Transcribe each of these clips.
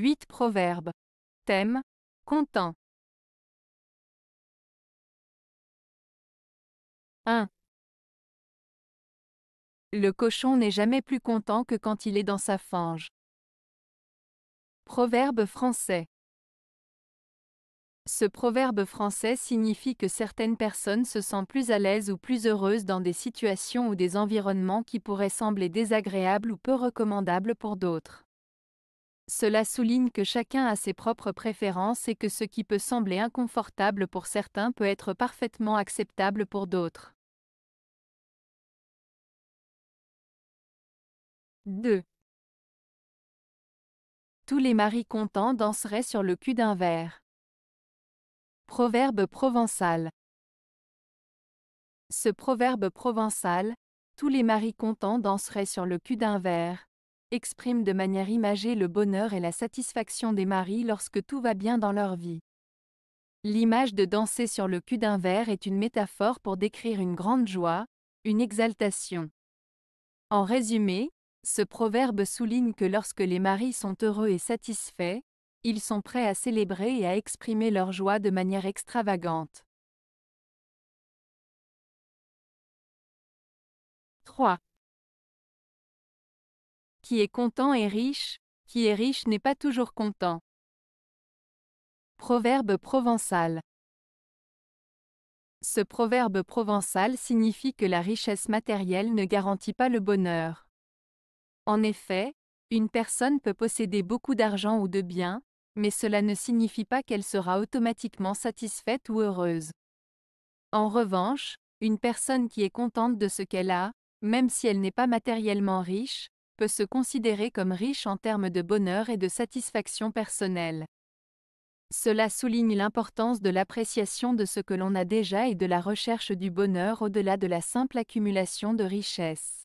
8 proverbes. Thème: content. 1. Le cochon n'est jamais plus content que quand il est dans sa fange. Proverbe français. Ce proverbe français signifie que certaines personnes se sentent plus à l'aise ou plus heureuses dans des situations ou des environnements qui pourraient sembler désagréables ou peu recommandables pour d'autres. Cela souligne que chacun a ses propres préférences et que ce qui peut sembler inconfortable pour certains peut être parfaitement acceptable pour d'autres. 2. Tous les maris contents danseraient sur le cul d'un ver. Proverbe provençal. Ce proverbe provençal, tous les maris contents danseraient sur le cul d'un ver, exprime de manière imagée le bonheur et la satisfaction des maris lorsque tout va bien dans leur vie. L'image de danser sur le cul d'un ver est une métaphore pour décrire une grande joie, une exaltation. En résumé, ce proverbe souligne que lorsque les maris sont heureux et satisfaits, ils sont prêts à célébrer et à exprimer leur joie de manière extravagante. 3. Qui est content est riche, qui est riche n'est pas toujours content. Proverbe provençal. Ce proverbe provençal signifie que la richesse matérielle ne garantit pas le bonheur. En effet, une personne peut posséder beaucoup d'argent ou de biens, mais cela ne signifie pas qu'elle sera automatiquement satisfaite ou heureuse. En revanche, une personne qui est contente de ce qu'elle a, même si elle n'est pas matériellement riche, peut se considérer comme riche en termes de bonheur et de satisfaction personnelle. Cela souligne l'importance de l'appréciation de ce que l'on a déjà et de la recherche du bonheur au-delà de la simple accumulation de richesses.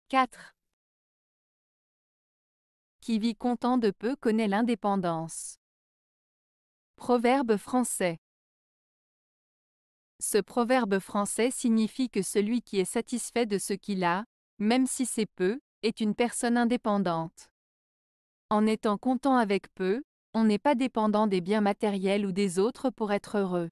4. Qui vit content de peu connaît l'indépendance. Proverbe français. Ce proverbe français signifie que celui qui est satisfait de ce qu'il a, même si c'est peu, est une personne indépendante. En étant content avec peu, on n'est pas dépendant des biens matériels ou des autres pour être heureux.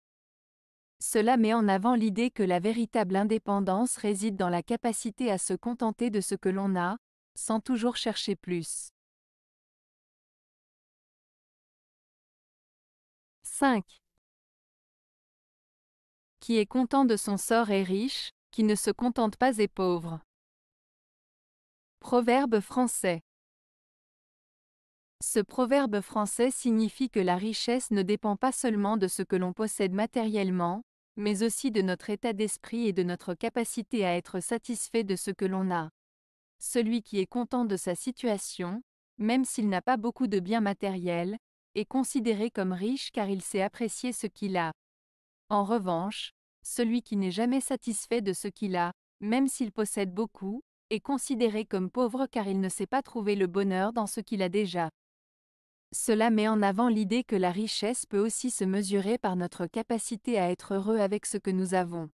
Cela met en avant l'idée que la véritable indépendance réside dans la capacité à se contenter de ce que l'on a, sans toujours chercher plus. 5. Qui est content de son sort est riche, qui ne se contente pas est pauvre. Proverbe français. Ce proverbe français signifie que la richesse ne dépend pas seulement de ce que l'on possède matériellement, mais aussi de notre état d'esprit et de notre capacité à être satisfait de ce que l'on a. Celui qui est content de sa situation, même s'il n'a pas beaucoup de biens matériels, est considéré comme riche car il sait apprécier ce qu'il a. En revanche, celui qui n'est jamais satisfait de ce qu'il a, même s'il possède beaucoup, est considéré comme pauvre car il ne sait pas trouver le bonheur dans ce qu'il a déjà. Cela met en avant l'idée que la richesse peut aussi se mesurer par notre capacité à être heureux avec ce que nous avons.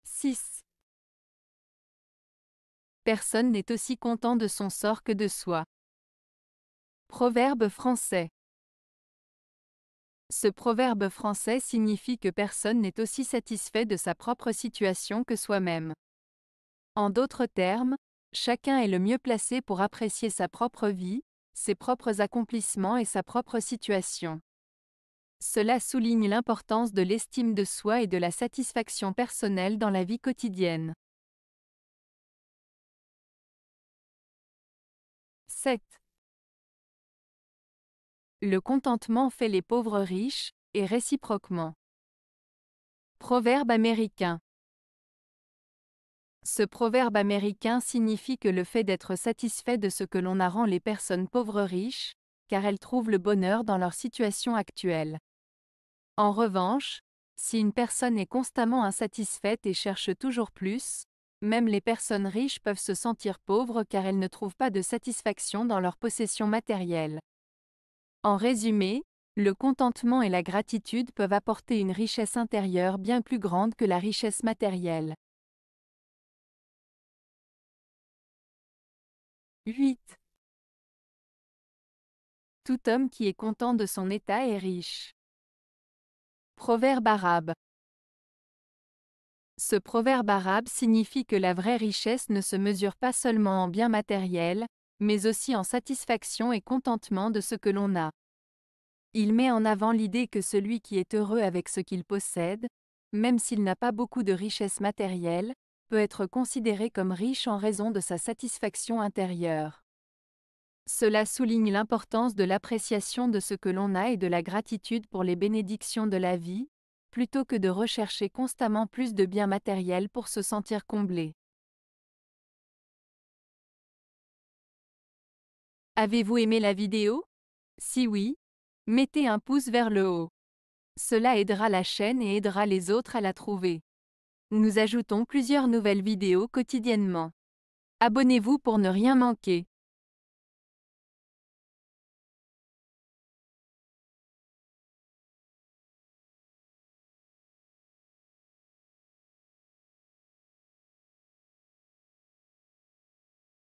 6. Personne n'est aussi content de son sort que de soi. Proverbe français. Ce proverbe français signifie que personne n'est aussi satisfait de sa propre situation que soi-même. En d'autres termes, chacun est le mieux placé pour apprécier sa propre vie, ses propres accomplissements et sa propre situation. Cela souligne l'importance de l'estime de soi et de la satisfaction personnelle dans la vie quotidienne. 7. Le contentement fait les pauvres riches, et réciproquement. Proverbe américain. Ce proverbe américain signifie que le fait d'être satisfait de ce que l'on a rend les personnes pauvres riches, car elles trouvent le bonheur dans leur situation actuelle. En revanche, si une personne est constamment insatisfaite et cherche toujours plus, même les personnes riches peuvent se sentir pauvres car elles ne trouvent pas de satisfaction dans leurs possessions matérielles. En résumé, le contentement et la gratitude peuvent apporter une richesse intérieure bien plus grande que la richesse matérielle. 8. Tout homme qui est content de son état est riche. Proverbe arabe. Ce proverbe arabe signifie que la vraie richesse ne se mesure pas seulement en biens matériels, mais aussi en satisfaction et contentement de ce que l'on a. Il met en avant l'idée que celui qui est heureux avec ce qu'il possède, même s'il n'a pas beaucoup de richesse matérielle, peut être considéré comme riche en raison de sa satisfaction intérieure. Cela souligne l'importance de l'appréciation de ce que l'on a et de la gratitude pour les bénédictions de la vie, plutôt que de rechercher constamment plus de biens matériels pour se sentir comblé. Avez-vous aimé la vidéo? Si oui, mettez un pouce vers le haut. Cela aidera la chaîne et aidera les autres à la trouver. Nous ajoutons plusieurs nouvelles vidéos quotidiennement. Abonnez-vous pour ne rien manquer.